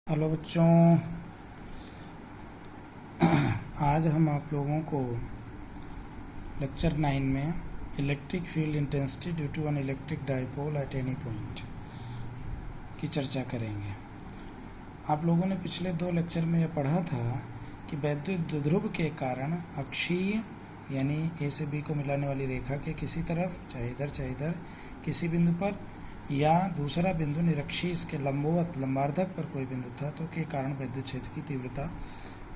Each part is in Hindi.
हेलो बच्चों, आज हम आप लोगों को लेक्चर 9 में electric field intensity due to an electric dipole at any point की चर्चा करेंगे। आप लोगों ने पिछले 2 लेक्चर में यह पढ़ा था कि वैद्युत द्विध्रुव के कारण अक्षीय यानी ए से बी को मिलाने वाली रेखा के किसी तरफ चाहे इधर किसी बिंदु पर या दूसरा बिंदु निरक्षीय इसके लंबवत लंबार्धक पर कोई बिंदु था तो के कारण विद्युत क्षेत्र की तीव्रता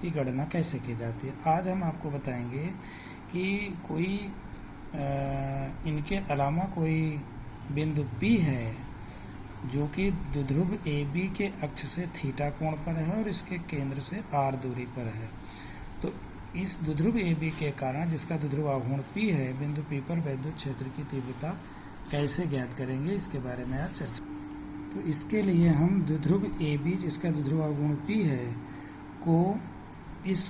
की गणना कैसे की जाती है। आज हम आपको बताएंगे कि कोई इनके अलावा कोई बिंदु P है जो कि द्विध्रुव AB के अक्ष से थीटा कोण पर है और इसके केंद्र से r दूरी पर है। तो इस द्विध्रुव AB के कारण जिसका द्विध्रुव आघूर्ण P है, बिंदु P पर विद्युत क्षेत्र की तीव्रता कैसे ज्ञात करेंगे इसके बारे में आज चर्चा। तो इसके लिए हम द्विध्रुव AB जिसका द्विध्रुव आघूर्ण P है को इस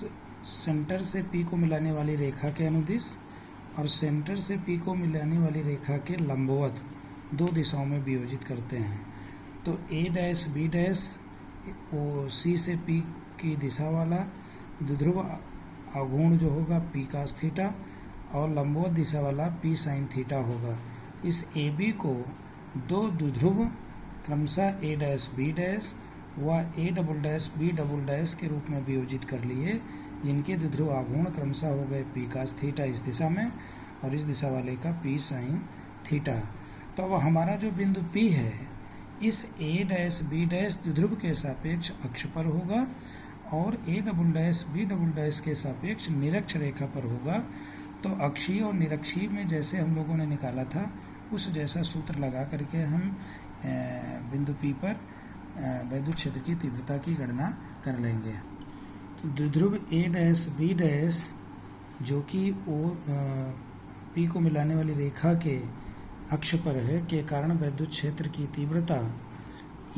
सेंटर से P को मिलाने वाली रेखा के अनुदिश और सेंटर से P को मिलाने वाली रेखा के लंबवत 2 दिशाओं में वियोजित करते हैं। तो A डैश B डैश वो C से P की दिशा वाला द्विध्रुव आघूर्ण जो होगा P cos थीटा और लंबवत दिशा वाला P sin थीटा होगा। इस AB को 2 द्विध्रुव क्रमशः A डैश B डैश व A double dash B double dash के रूप में वियोजित कर लिए, जिनके द्विध्रुव आघूर्ण क्रमशः हो गए P cos थीटा इस दिशा में और इस दिशा वाले का P sin थीटा। तो अब हमारा जो बिंदु P है इस A डैश B डैश द्विध्रुव के सापेक्ष अक्ष पर होगा और A double dash B double dash के सापेक्ष निरक्ष रेखा पर होगा। तो अक्षीय और निरक्षीय में जैसे हम लोगों ने निकाला था उस जैसा सूत्र लगा करके हम बिंदु P पर विद्युत क्षेत्र की तीव्रता की गणना कर लेंगे। तो द्विध्रुव A डैश B डैश जो कि वो P को मिलाने वाली रेखा के अक्ष पर है के कारण विद्युत क्षेत्र की तीव्रता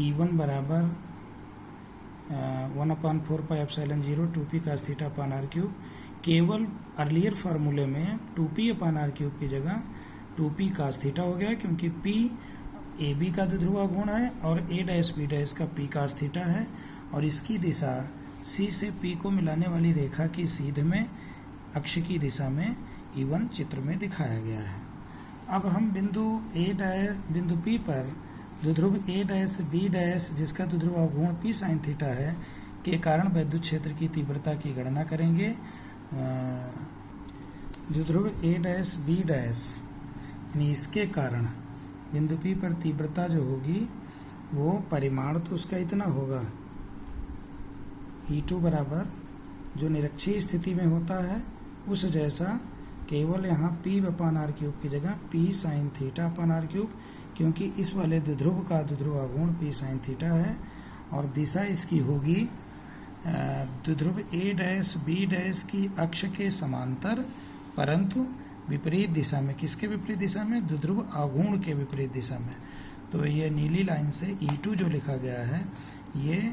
E1 बराबर 1/4πε0 2p cos theta upon r cube. केवल अर्लियर फार्मूले में 2p अपान r क्यूब की जगह 2p cos थीटा हो गया क्योंकि P AB का द्विध्रुव आघूर्ण है और A डैश B डैश का P cos थीटा है और इसकी दिशा C से P को मिलाने वाली रेखा की सीध में अक्ष की दिशा में E1 चित्र में दिखाया गया है। अब हम बिंदु P पर द्विध्रुव A डैश B डैश जिसका द्विध्रुव आघूर्ण P sin थीटा है के कारण विद्युत क्षेत्र की तीव्रता की गणना करेंगे। द्विध्रुव A डैश B डैश यानी इसके कारण बिंदु P पर तीव्रता जो होगी वो परिमाण तो उसका इतना होगा E2 बराबर जो निरक्षीय स्थिति में होता है उस जैसा, केवल यहाँ P अपान r क्यूब की जगह P sin theta upon r cube, क्योंकि इस वाले द्विध्रुव का द्विध्रुव आघूर्ण P sin थीटा है और दिशा इसकी होगी द्विध्रुव A डैश B डैश की अक्ष के समांतर परंतु विपरीत दिशा में। किसके विपरीत दिशा में? द्विध्रुव आघूर्ण के विपरीत दिशा में। तो ये नीली लाइन से E2 जो लिखा गया है ये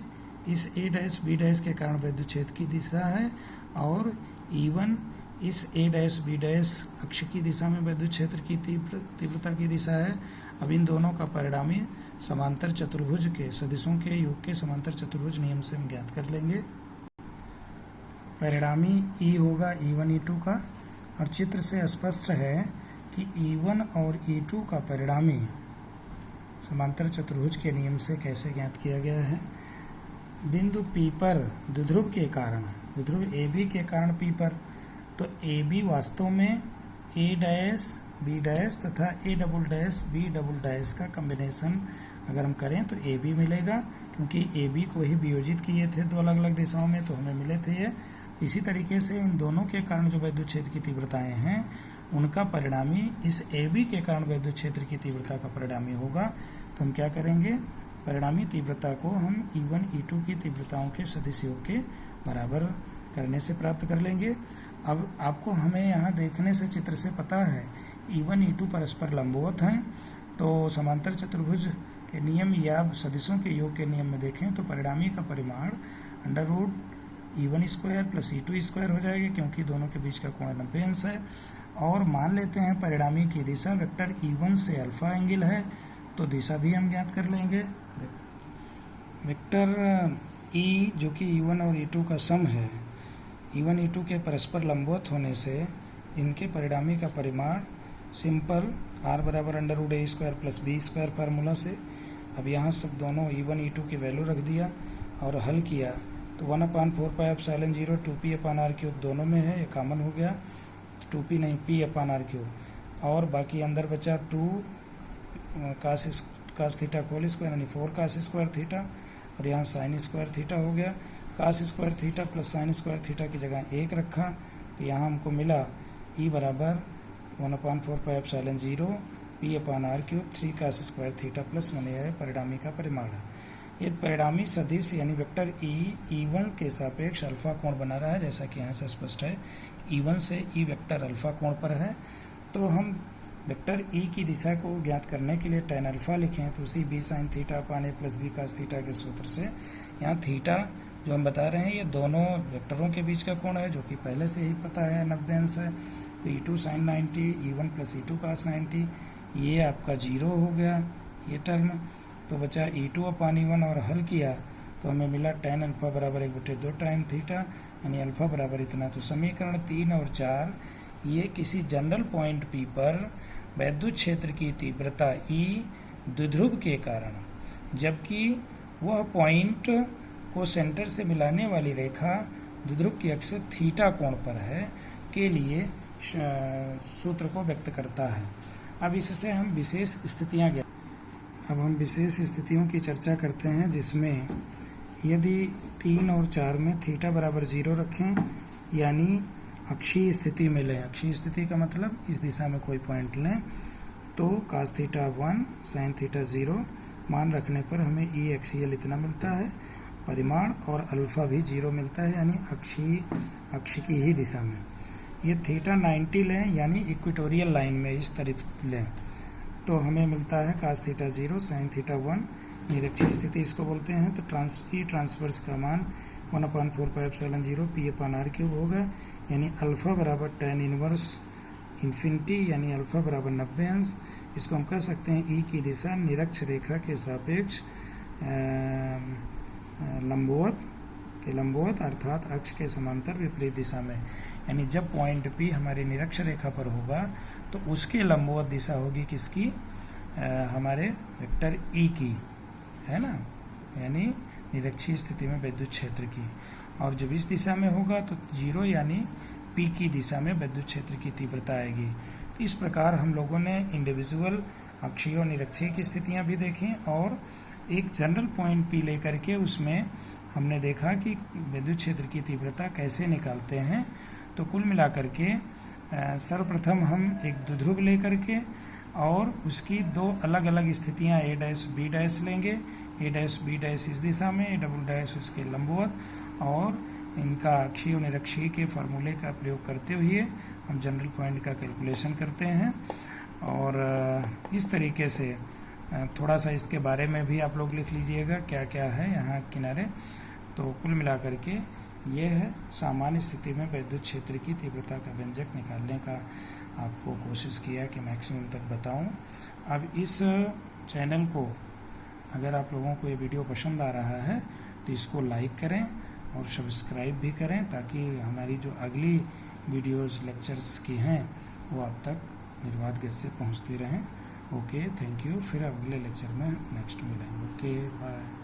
इस A डैश B डैश के कारण विद्युत क्षेत्र की दिशा है और E1 इस A डैश B डैश अक्ष की दिशा में विद्युत क्षेत्र की तीव्रता की दिशा है। अब इन दोनों का परिणामी समांतर चतुर्भुज के सदिशों के योग के समांतर चतुर्भुज नियम से हम ज्ञात कर लेंगे। परिणामी E होगा E1 E2 का और चित्र से स्पष्ट है कि E1 और E2 का परिणामी समांतर चतुर्भुज के नियम से कैसे ज्ञात किया गया है। बिंदु P पर द्विध्रुव के कारण द्विध्रुव AB के कारण P पर, तो AB वास्तव में A डैश B डैश तथा A double dash B double dash का कॉम्बिनेशन अगर हम करें तो AB मिलेगा, क्योंकि AB को ही वियोजित किए थे 2 अलग अलग दिशाओं में तो हमें मिले थे ये। इसी तरीके से इन दोनों के कारण जो विद्युत क्षेत्र की तीव्रताएं हैं उनका परिणामी इस AB के कारण विद्युत क्षेत्र की तीव्रता का परिणामी होगा। तो हम क्या करेंगे, परिणामी तीव्रता को हम E1 E2 की तीव्रताओं के सदिश योग के बराबर करने से प्राप्त कर लेंगे। अब आपको हमें यहाँ देखने से चित्र से पता है E1 E2 परस्पर लंबवत हैं, तो समांतर चतुर्भुज के नियम या सदिशों के योग के नियम में देखें तो परिणामी का परिमाण under root E1 square plus E2 square हो जाएगा, क्योंकि दोनों के बीच का कोण 90 अंश है। और मान लेते हैं परिणामी की दिशा वेक्टर E1 से अल्फा एंगल है तो दिशा भी हम ज्ञात कर लेंगे। वेक्टर ई जो कि E1 और E2 का सम है, E1 E2 के परस्पर लंबवत होने से इनके परिणामी का परिमाण सिंपल r बराबर √a² प्लस b² फार्मूला से। अब यहाँ सब दोनों E1 E2 की वैल्यू रख दिया और हल किया तो 1/4πε0 2p/r³ दोनों में है, ये कॉमन हो गया, 2p नहीं p/r³ और बाकी अंदर बचा 2 cos थीटा होल स्क्वायर यानी 4 cos² थीटा और यहाँ sin² थीटा हो गया। cos² theta plus sin² theta की जगह 1 रखा तो यहाँ हमको मिला E बराबर 1/4πε0 p/r³ 3 cos² थीटा प्लस 1 यह परिणामी का परिमाण है। ये परिणामी सदिश यानी वेक्टर E1 के सापेक्ष अल्फा कोण बना रहा है, जैसा कि यहाँ से स्पष्ट है E1 से E वेक्टर अल्फा कोण पर है। तो हम वेक्टर E की दिशा को ज्ञात करने के लिए tan अल्फा लिखें तो उसी b sin θ/a plus b cos theta के सूत्र से यहाँ थीटा जो हम बता रहे हैं ये दोनों वेक्टरों के बीच का कोण है, जो कि पहले से ही पता है 90 अंश है। तो E2 sin 90 E1 plus E2 cos 90 ये आपका 0 हो गया ये टर्म। तो बचा E2/E1 और हल किया तो हमें मिला tan अल्फा बराबर 1/2 टाइम थीटा यानी अल्फा बराबर इतना। तो समीकरण 3 और 4 ये किसी जनरल पॉइंट P पर वैद्युत क्षेत्र की तीव्रता E द्विध्रुव के कारण, जबकि वह पॉइंट को सेंटर से मिलाने वाली रेखा द्विध्रुव की अक्ष थीटा कोण पर है के लिए सूत्र को व्यक्त करता है। अब इससे हम विशेष स्थितियां अब हम विशेष स्थितियों की चर्चा करते हैं, जिसमें यदि 3 और 4 में थीटा बराबर 0 रखें यानी अक्षीय स्थिति में लें, अक्षीय स्थिति का मतलब इस दिशा में कोई पॉइंट लें तो cos थीटा 1 sin थीटा 0 मान रखने पर हमें E एक्सियल इतना मिलता है परिमाण और अल्फा भी 0 मिलता है यानी अक्ष की ही दिशा में। ये थीटा 90 लें यानी इक्वेटोरियल लाइन में इस तरफ लें तो हमें मिलता है cos थीटा 0 sin थीटा 1 निरक्षीय स्थिति इसको बोलते हैं। तो E ट्रांसवर्स का मान 1/4πε0 p/r³ होगा यानी अल्फा बराबर tan इनवर्स इन्फिनिटी यानी अल्फा बराबर 90 अंश। इसको हम कह सकते हैं E की दिशा निरक्ष रेखा के सापेक्ष लंबवत अर्थात अक्ष के समांतर विपरीत दिशा में, यानी जब पॉइंट P हमारी निरक्ष रेखा पर होगा तो उसके लंबवत दिशा होगी किसकी, हमारे वेक्टर E की, है ना, यानी निरक्षीय स्थिति में विद्युत क्षेत्र की। और जब इस दिशा में होगा तो 0 यानी P की दिशा में विद्युत क्षेत्र की तीव्रता आएगी। तो इस प्रकार हम लोगों ने इंडिविजुअल अक्षीय और निरक्षीय की स्थितियां भी देखी और एक जनरल पॉइंट P लेकर के उसमें हमने देखा कि विद्युत क्षेत्र की तीव्रता कैसे निकालते हैं। तो कुल मिलाकर के सर्वप्रथम हम एक द्विध्रुव लेकर के और उसकी 2 अलग अलग स्थितियां A' लेंगे, A' इस दिशा में, A' उसके लंबवत, और इनका अक्षीय और निरक्षीय के फार्मूले का प्रयोग करते हुए हम जनरल पॉइंट का कैलकुलेशन करते हैं। और इस तरीके से थोड़ा सा इसके बारे में भी आप लोग लिख लीजिएगा क्या क्या है यहाँ किनारे। तो कुल मिलाकर के ये है सामान्य स्थिति में विद्युत क्षेत्र की तीव्रता का व्यंजक निकालने का आपको कोशिश किया कि मैक्सिमम तक बताऊं। अब इस चैनल को अगर आप लोगों को ये वीडियो पसंद आ रहा है तो इसको लाइक करें और सब्सक्राइब भी करें ताकि हमारी जो अगली वीडियोस लेक्चर्स की हैं वो आप तक निर्बाध गति से पहुंचती रहें। Okay, thank you. फिर अगले लेक्चर में नेक्स्ट मिलेंगे। Okay, bye.